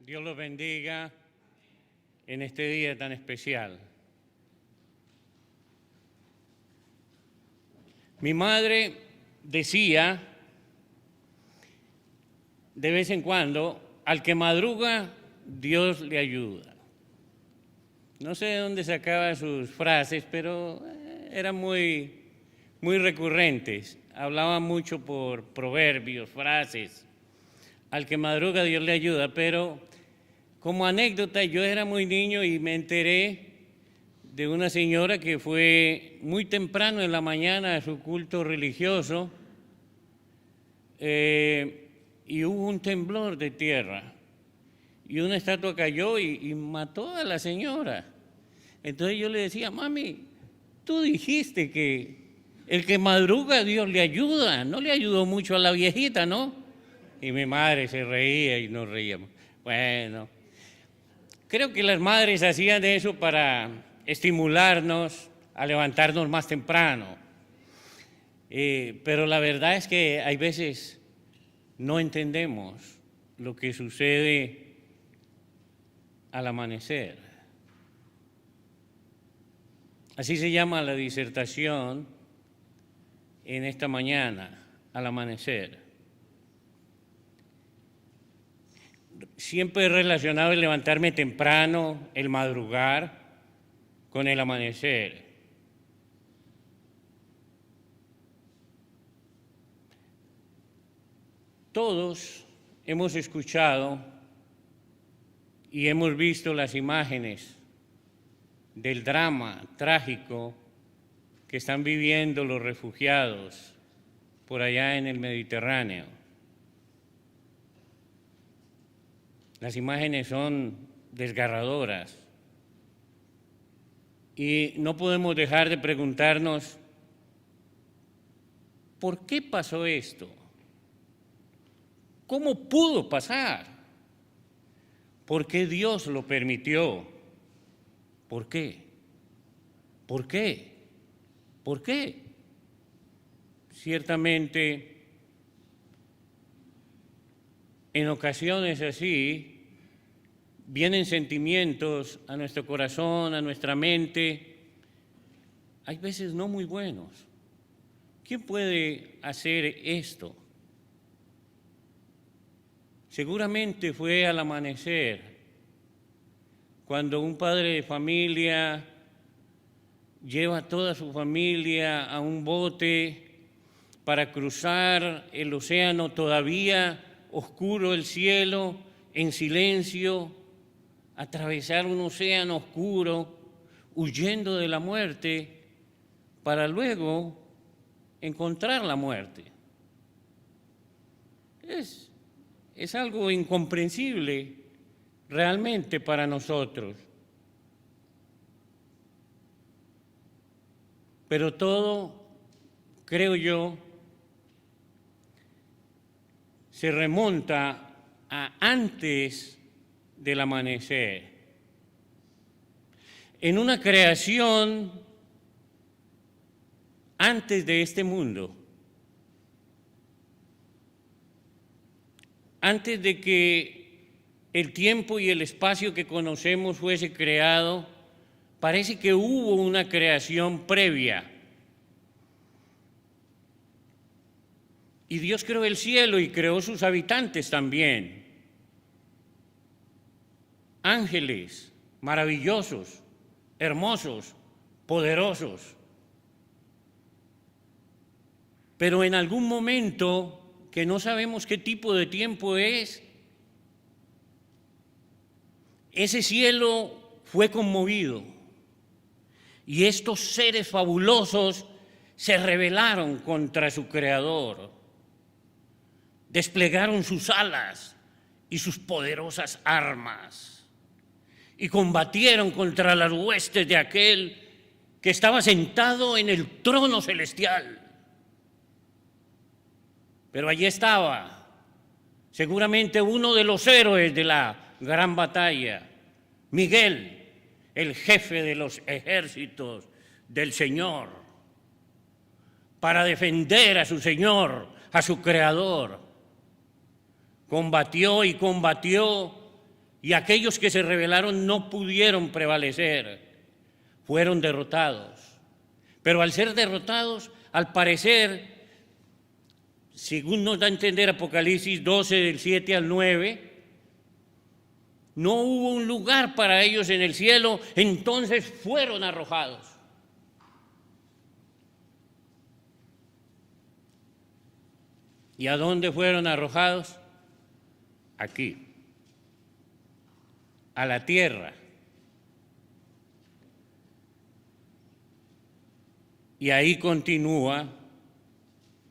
Dios los bendiga en este día tan especial. Mi madre decía de vez en cuando, al que madruga, Dios le ayuda. No sé de dónde sacaba sus frases, pero eran muy recurrentes. Hablaba mucho por proverbios, frases. Al que madruga, Dios le ayuda, pero como anécdota, yo era muy niño y me enteré de una señora que fue muy temprano en la mañana a su culto religioso y hubo un temblor de tierra y una estatua cayó y mató a la señora. Entonces yo le decía, mami, tú dijiste que el que madruga Dios le ayuda, no le ayudó mucho a la viejita, ¿no? Y mi madre se reía y nos reíamos. Bueno, creo que las madres hacían eso para estimularnos a levantarnos más temprano. Pero la verdad es que hay veces no entendemos lo que sucede al amanecer. Así se llama la disertación en esta mañana, al amanecer. Siempre he relacionado el levantarme temprano, el madrugar, con el amanecer. Todos hemos escuchado y hemos visto las imágenes del drama trágico que están viviendo los refugiados por allá en el Mediterráneo. Las imágenes son desgarradoras y no podemos dejar de preguntarnos, ¿por qué pasó esto? ¿Cómo pudo pasar? ¿Por qué Dios lo permitió? ¿Por qué? ¿Por qué? ¿Por qué? Ciertamente, en ocasiones así, vienen sentimientos a nuestro corazón, a nuestra mente, hay veces no muy buenos. ¿Quién puede hacer esto? Seguramente fue al amanecer, cuando un padre de familia lleva a toda su familia a un bote para cruzar el océano todavía oscuro el cielo, en silencio, atravesar un océano oscuro, huyendo de la muerte, para luego encontrar la muerte. Es algo incomprensible realmente para nosotros. Pero todo, creo yo, se remonta a antes del amanecer. En una creación antes de este mundo, antes de que el tiempo y el espacio que conocemos fuese creado, parece que hubo una creación previa. Y Dios creó el cielo y creó sus habitantes también. Ángeles maravillosos, hermosos, poderosos. Pero en algún momento, que no sabemos qué tipo de tiempo es, ese cielo fue conmovido y estos seres fabulosos se rebelaron contra su creador, desplegaron sus alas y sus poderosas armas y combatieron contra las huestes de aquel que estaba sentado en el trono celestial. Pero allí estaba, seguramente uno de los héroes de la gran batalla, Miguel, el jefe de los ejércitos del Señor, para defender a su Señor, a su Creador. Combatió y combatió y aquellos que se rebelaron no pudieron prevalecer, fueron derrotados. Pero al ser derrotados, al parecer, según nos da a entender Apocalipsis 12, del 7 al 9, no hubo un lugar para ellos en el cielo, entonces fueron arrojados. ¿Y a dónde fueron arrojados? Aquí, a la tierra. Y ahí continúan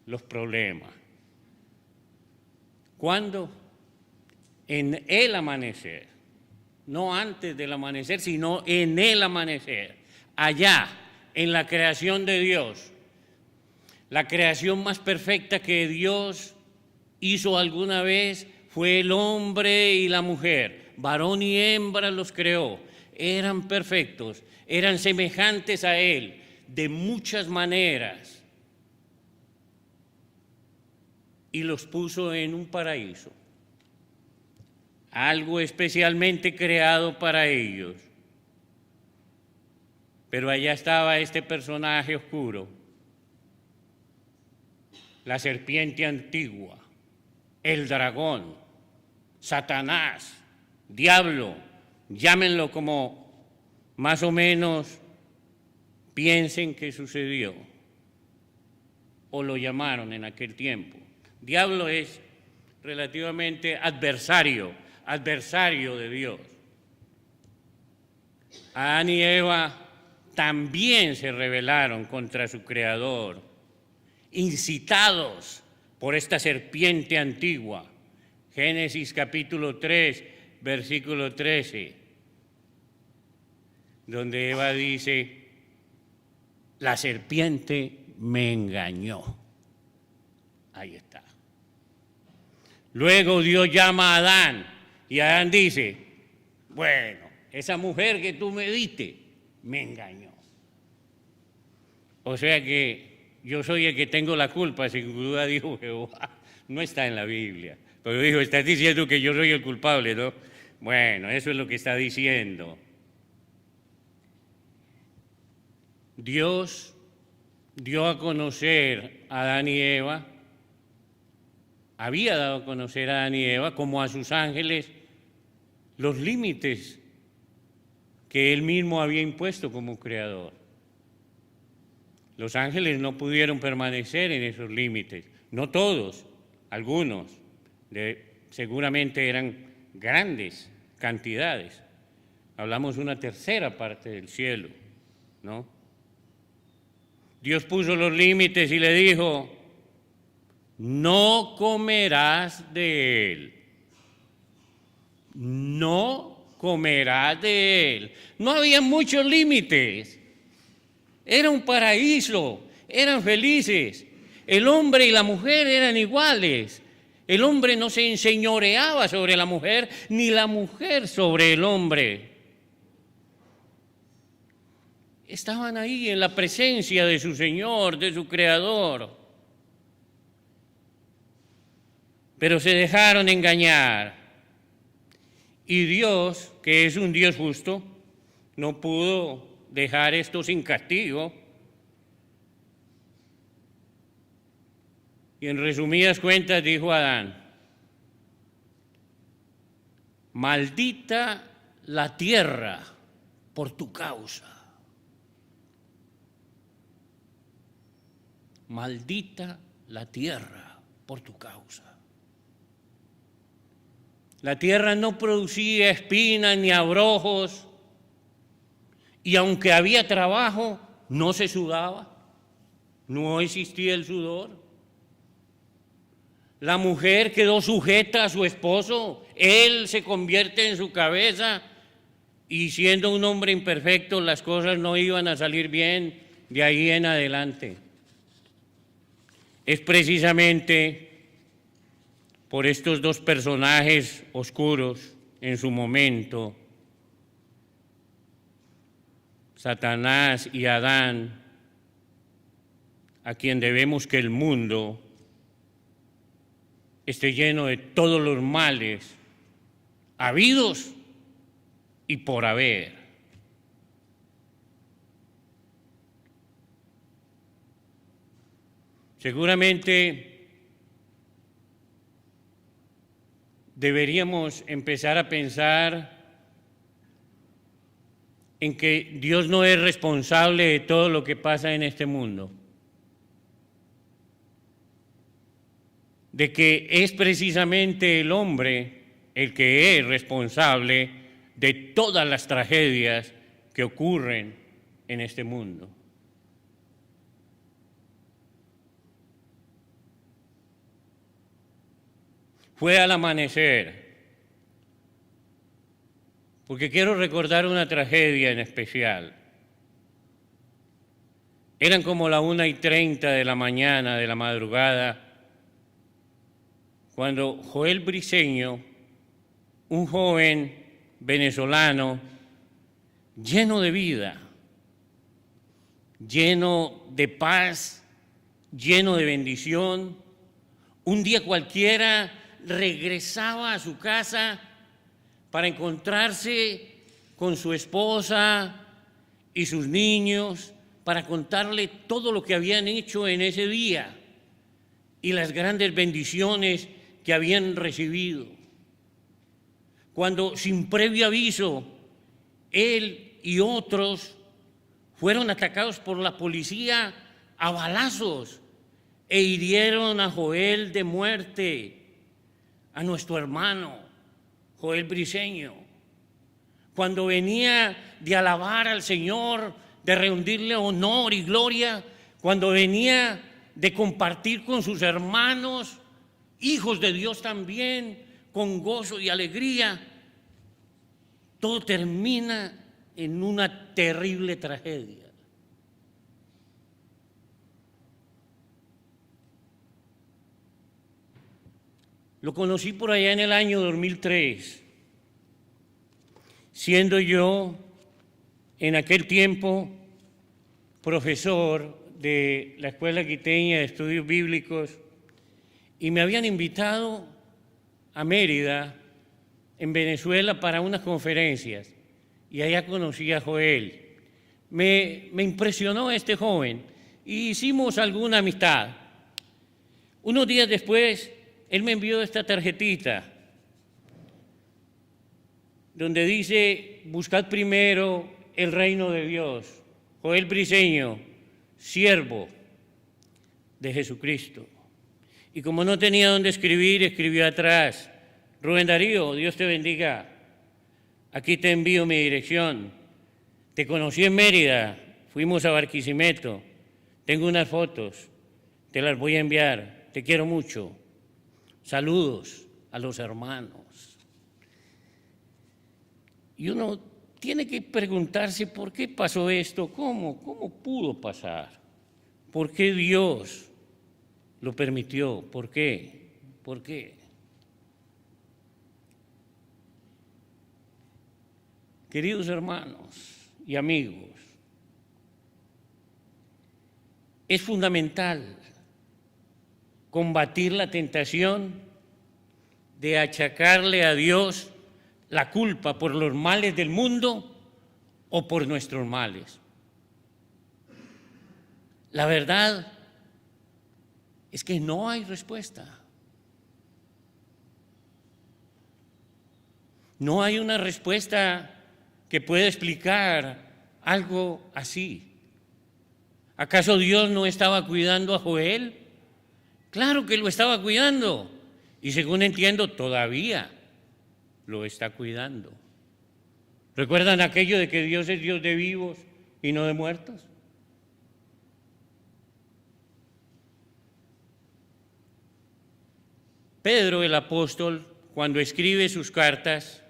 los problemas. ¿Cuándo? En el amanecer. No antes del amanecer, sino en el amanecer. Allá, en la creación de Dios. La creación más perfecta que Dios hizo alguna vez fue el hombre y la mujer. Varón y hembra los creó. Eran perfectos, eran semejantes a Él de muchas maneras. Y los puso en un paraíso. Algo especialmente creado para ellos. Pero allá estaba este personaje oscuro. La serpiente antigua, el dragón, Satanás, diablo, llámenlo como más o menos piensen que sucedió o lo llamaron en aquel tiempo. Diablo es relativamente adversario de Dios. Adán y Eva también se rebelaron contra su Creador, incitados por esta serpiente antigua. Génesis capítulo 3, versículo 13, donde Eva dice, la serpiente me engañó. Ahí está. Luego Dios llama a Adán y Adán dice, bueno, esa mujer que tú me diste me engañó. O sea que yo soy el que tengo la culpa, sin duda dijo Jehová. No está en la Biblia, pero dijo, estás diciendo que yo soy el culpable, ¿no? Bueno, eso es lo que está diciendo. Dios dio a conocer a Adán y Eva, había dado a conocer a Adán y Eva, como a sus ángeles, los límites que Él mismo había impuesto como creador. Los ángeles no pudieron permanecer en esos límites, no todos, algunos, seguramente eran grandes cantidades. Hablamos de una tercera parte del cielo, ¿no? Dios puso los límites y le dijo, no comerás de él, no comerás de él. No había muchos límites. Era un paraíso, eran felices. El hombre y la mujer eran iguales. El hombre no se enseñoreaba sobre la mujer, ni la mujer sobre el hombre. Estaban ahí en la presencia de su Señor, de su Creador. Pero se dejaron engañar. Y Dios, que es un Dios justo, no pudo dejar esto sin castigo. Y en resumidas cuentas dijo Adán, maldita la tierra por tu causa. Maldita la tierra por tu causa. La tierra no producía espinas ni abrojos, y aunque había trabajo, no se sudaba, no existía el sudor. La mujer quedó sujeta a su esposo, él se convierte en su cabeza, y siendo un hombre imperfecto, las cosas no iban a salir bien de ahí en adelante. Es precisamente por estos dos personajes oscuros en su momento, Satanás y Adán, a quien debemos que el mundo esté lleno de todos los males habidos y por haber. Seguramente deberíamos empezar a pensar en que Dios no es responsable de todo lo que pasa en este mundo, de que es precisamente el hombre el que es responsable de todas las tragedias que ocurren en este mundo. Fue al amanecer, porque quiero recordar una tragedia en especial. Eran como la 1:30 de la mañana, de la madrugada, cuando Joel Briceño, un joven venezolano lleno de vida, lleno de paz, lleno de bendición, un día cualquiera regresaba a su casa para encontrarse con su esposa y sus niños, para contarle todo lo que habían hecho en ese día y las grandes bendiciones que habían recibido. Cuando sin previo aviso, él y otros fueron atacados por la policía a balazos e hirieron a Joel de muerte, a nuestro hermano Joel Briceño. Cuando venía de alabar al Señor, de rendirle honor y gloria, cuando venía de compartir con sus hermanos, hijos de Dios también, con gozo y alegría, todo termina en una terrible tragedia. Lo conocí por allá en el año 2003, siendo yo en aquel tiempo profesor de la Escuela Quiteña de Estudios Bíblicos, y me habían invitado a Mérida, en Venezuela, para unas conferencias, y allá conocí a Joel. Me impresionó este joven y hicimos alguna amistad. Unos días después, él me envió esta tarjetita donde dice: buscad primero el reino de Dios. Joel Briceño, siervo de Jesucristo. Y como no tenía dónde escribir, escribió atrás: Rubén Darío, Dios te bendiga. Aquí te envío mi dirección. Te conocí en Mérida, fuimos a Barquisimeto. Tengo unas fotos, te las voy a enviar. Te quiero mucho. Saludos a los hermanos. Y uno tiene que preguntarse por qué pasó esto, cómo pudo pasar, por qué Dios lo permitió, por qué. Queridos hermanos y amigos, es fundamental combatir la tentación de achacarle a Dios la culpa por los males del mundo o por nuestros males. La verdad es que no hay respuesta. No hay una respuesta que pueda explicar algo así. ¿Acaso Dios no estaba cuidando a Joel? Claro que lo estaba cuidando, y según entiendo, todavía lo está cuidando. ¿Recuerdan aquello de que Dios es Dios de vivos y no de muertos? Pedro, el apóstol, cuando escribe sus cartas,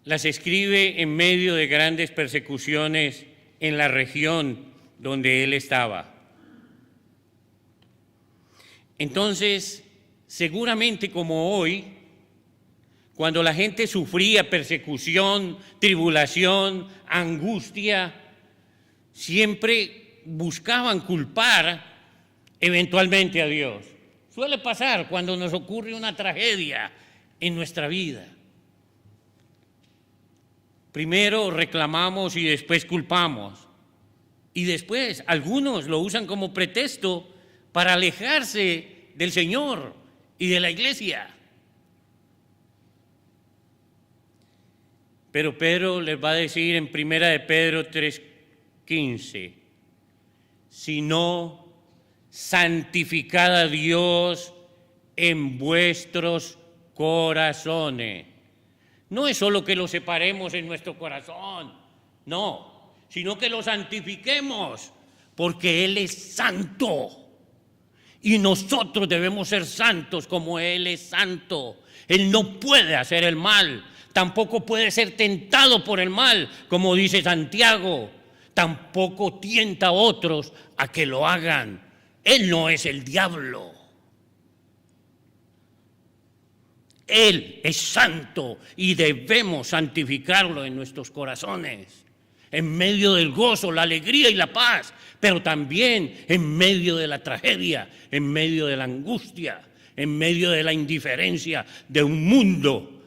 las escribe en medio de grandes persecuciones en la región donde él estaba. Entonces, seguramente como hoy, cuando la gente sufría persecución, tribulación, angustia, siempre buscaban culpar eventualmente a Dios. Suele pasar cuando nos ocurre una tragedia en nuestra vida. Primero reclamamos y después culpamos. Y después algunos lo usan como pretexto para alejarse del Señor y de la iglesia. Pero Pedro les va a decir en 1 de Pedro 3:15, sino santificad a Dios en vuestros corazones. No es solo que lo separemos en nuestro corazón, no, sino que lo santifiquemos, porque Él es santo. Y nosotros debemos ser santos como Él es santo. Él no puede hacer el mal, tampoco puede ser tentado por el mal, como dice Santiago. Tampoco tienta a otros a que lo hagan. Él no es el diablo. Él es santo y debemos santificarlo en nuestros corazones, en medio del gozo, la alegría y la paz, pero también en medio de la tragedia, en medio de la angustia, en medio de la indiferencia de un mundo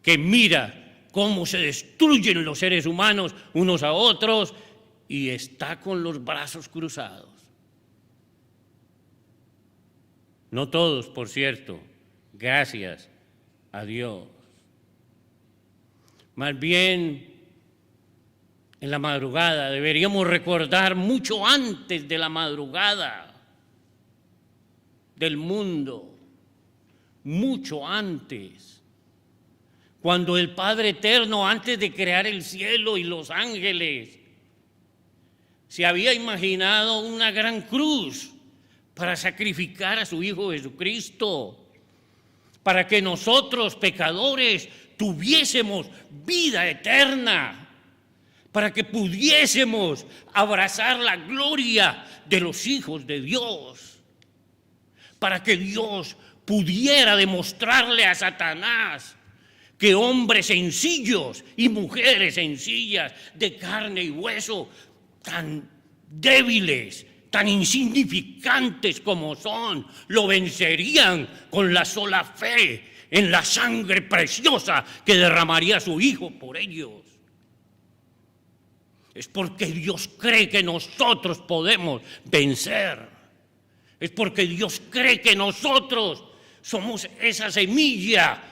que mira cómo se destruyen los seres humanos unos a otros y está con los brazos cruzados. No todos, por cierto, gracias a Dios. Más bien, en la madrugada deberíamos recordar mucho antes de la madrugada del mundo, mucho antes, cuando el Padre Eterno, antes de crear el cielo y los ángeles, se había imaginado una gran cruz para sacrificar a su Hijo Jesucristo, para que nosotros, pecadores, tuviésemos vida eterna, para que pudiésemos abrazar la gloria de los hijos de Dios, para que Dios pudiera demostrarle a Satanás que hombres sencillos y mujeres sencillas, de carne y hueso, tan débiles, tan insignificantes como son, lo vencerían con la sola fe en la sangre preciosa que derramaría su Hijo por ellos. Es porque Dios cree que nosotros podemos vencer. Es porque Dios cree que nosotros somos esa semilla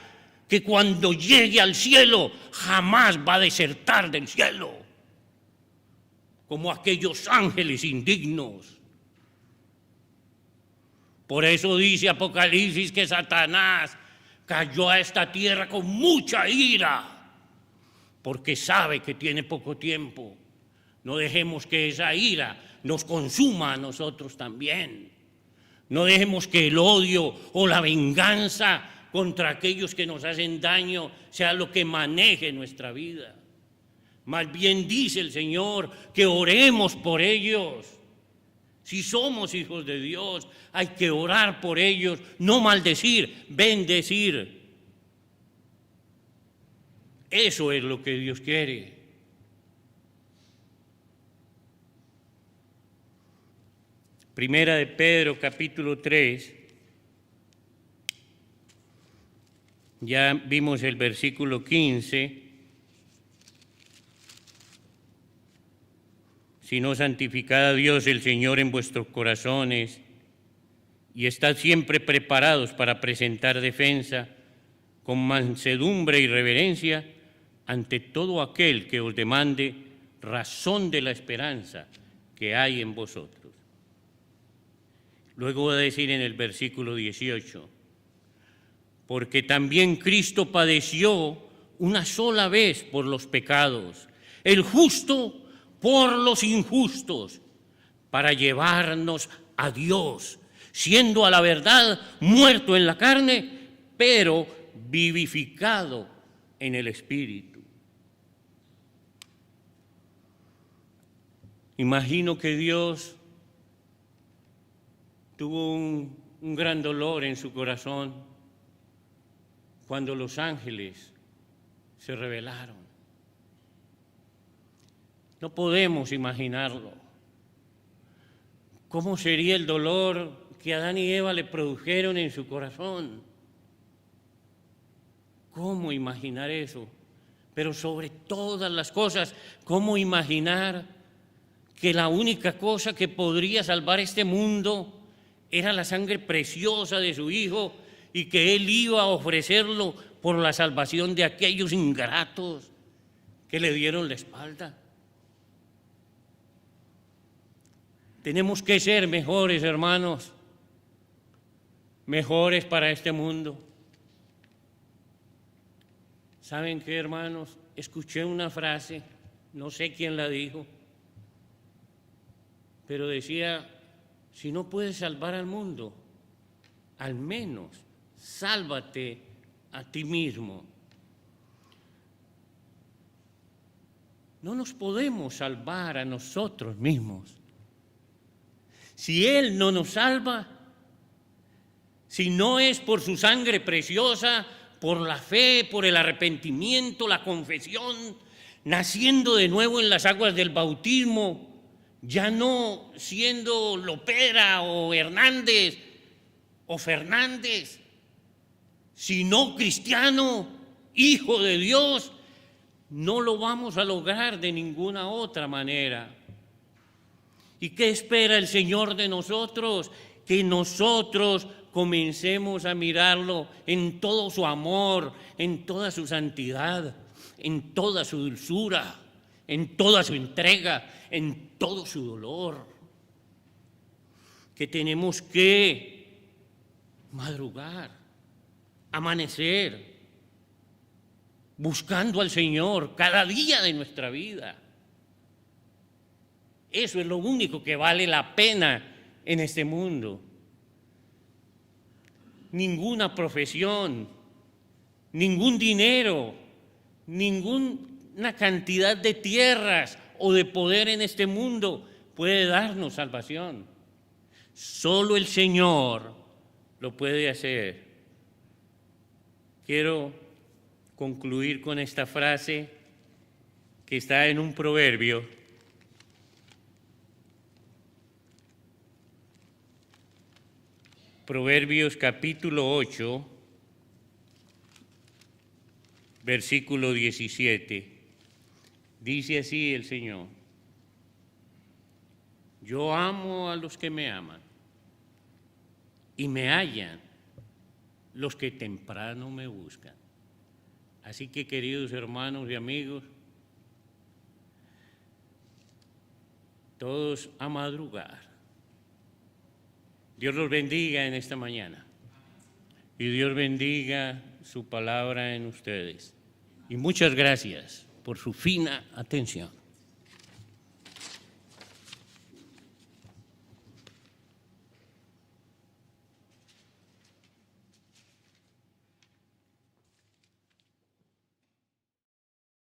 que cuando llegue al cielo jamás va a desertar del cielo, como aquellos ángeles indignos. Por eso dice Apocalipsis que Satanás cayó a esta tierra con mucha ira, porque sabe que tiene poco tiempo. No dejemos que esa ira nos consuma a nosotros también. No dejemos que el odio o la venganza contra aquellos que nos hacen daño sea lo que maneje nuestra vida. Más bien dice el Señor que oremos por ellos. Si somos hijos de Dios, hay que orar por ellos, no maldecir, bendecir. Eso es lo que Dios quiere. Primera de Pedro, capítulo 3. Ya vimos el versículo 15. Sino santificad a Dios el Señor en vuestros corazones y estad siempre preparados para presentar defensa con mansedumbre y reverencia ante todo aquel que os demande razón de la esperanza que hay en vosotros. Luego va a decir en el versículo 18, porque también Cristo padeció una sola vez por los pecados, el justo por los injustos, para llevarnos a Dios, siendo a la verdad muerto en la carne, pero vivificado en el Espíritu. Imagino que Dios tuvo un gran dolor en su corazón cuando los ángeles se rebelaron. No podemos imaginarlo. ¿Cómo sería el dolor que Adán y Eva le produjeron en su corazón? ¿Cómo imaginar eso? pero sobre todas las cosas, ¿cómo imaginar que la única cosa que podría salvar este mundo era la sangre preciosa de su Hijo y que Él iba a ofrecerlo por la salvación de aquellos ingratos que le dieron la espalda? Tenemos que ser mejores, hermanos, mejores para este mundo. ¿Saben qué, hermanos? Escuché una frase, no sé quién la dijo, pero decía: si no puedes salvar al mundo, al menos sálvate a ti mismo. No nos podemos salvar a nosotros mismos. Si Él no nos salva, si no es por su sangre preciosa, por la fe, por el arrepentimiento, la confesión, naciendo de nuevo en las aguas del bautismo, ya no siendo Lopera o Hernández o Fernández, sino cristiano, hijo de Dios, no lo vamos a lograr de ninguna otra manera. ¿Y qué espera el Señor de nosotros? Que nosotros comencemos a mirarlo en todo su amor, en toda su santidad, en toda su dulzura, en toda su entrega, en todo su dolor. Que tenemos que madrugar, amanecer, buscando al Señor cada día de nuestra vida. Eso es lo único que vale la pena en este mundo. Ninguna profesión, ningún dinero, ninguna cantidad de tierras o de poder en este mundo puede darnos salvación. Solo el Señor lo puede hacer. Quiero concluir con esta frase que está en un proverbio. Proverbios capítulo 8, versículo 17. Dice así el Señor: yo amo a los que me aman y me hallan los que temprano me buscan. Así que, queridos hermanos y amigos, todos a madrugar. Dios los bendiga en esta mañana y Dios bendiga su palabra en ustedes. Y muchas gracias por su fina atención.